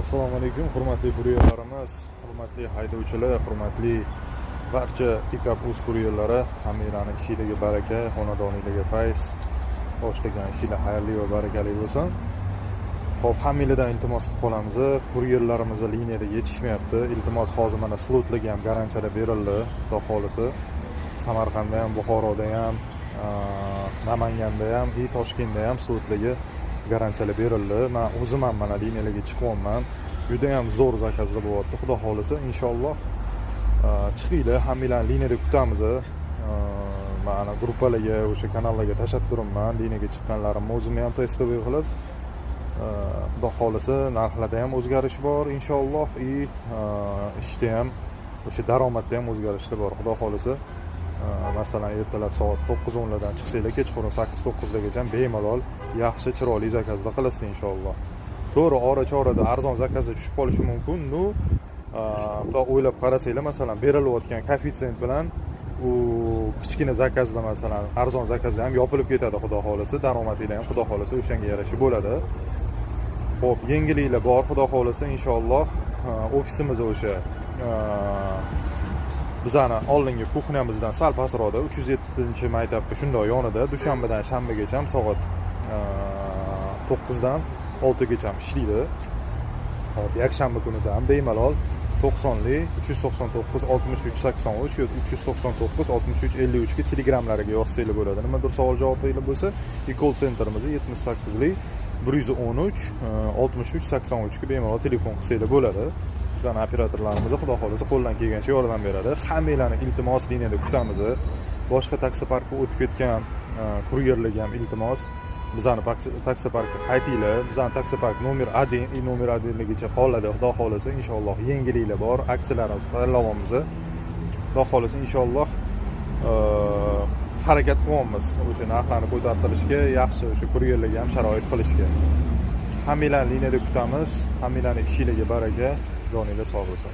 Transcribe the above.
Assalomu alaykum, hurmatli kuryerlarimiz, hurmatli haydovchilar, hurmatli barcha pikap o'z kuryerlari, hammanglarning ishiga baraka, xonadoningizga fayz, boshlagan ishinglar xayrli va barakali bo'lsin. Xo'p, hammanglardan iltimos qilib qolamiz. Kuryerlarimiz liniyada yetishmayapti. Iltimos, hozir mana slotlarga ham garantiyalar berildi, xudo xolisa. Samarqandda ham, Buxoroda ham, Namanganda ham, Toshkentda ham slotlarga garantiyalar berildi. Men o'zim ham mana liniyalarga chiqyapman. Juda ham zo'r zakazlar bo'lyapti, xudo xolisa. Inshaalloh chiqinglar, hammanglarni liniyada kutamiz. Mana gruppalarga, o'sha kanallarga tashlab turibman. Liniyaga chiqqanlarimni o'zim ham testoviy qilib, xudo xolisa narxlarda ham o'zgarish bor inshaalloh, ishda ham, o'sha daromadda ham o'zgarishlar bor, xudo xolisa. Masalan, ertalab soat 9-10 lardan chiqsanglar, kechqurun 8-9 largacha bemalol yaxshi, chiroyli zakazlar qilasizlar inshaalloh. To'g'ri, ora-chorada arzon zakazlar tushib qolishi mumkin. Xudo o'ylab qarasanglar, masalan, berilayotgan koeffitsient bilan u kichkina zakazlar, masalan, arzon zakazlar ham yopilib ketadi, xudo xolisa. Daromadinglar ham xudo xolisa o'shanga yarasha bo'ladi. Xo'p, yangiliklar bor, xudo xolisa inshaalloh. Ofisimiz o'sha bizani oldingi kuxnyamizdan sal pastroqda 307-maktabga shundoq yonida, dushanbadan shanbagacha soat 9 dan 6 gacha ishlaydi. Hop, yakshanba kunida ham bemalol 90li 399 63 83 yoki 399 63 53 ga telegramlariga yozsanglar bo'ladi. Nimadir savol javobinglar bo'lsa, call centerimiz 78li 113 63 83 ga bemalol telefon qilsanglar bo'ladi. Bizning operatorlarimiz xudo xolisa qo'ldan kelgancha yordam beradi. Hammanglarni iltimos liniyada kutamiz. Boshqa taksi parkka o'tib ketgan kuryerlarga ham iltimos, bizning taksi parkka qaytinglar. Bizning taksi park nomer 1 nomer 1 ligicha qoladi, xudo xolisa inshaalloh. Yangiliklar bor, aksiyalarimiz tayyorlayapmiz. Xudo xolisa inshaalloh harakat qilyapmiz o'sha narxlarni ko'tarilishga, yaxshi o'sha kuryerlarga ham sharoit qilishga. Hammanglarni liniyada kutamiz. Hammanglarning ishingizga baraka, joninglar sog' bo'lsin.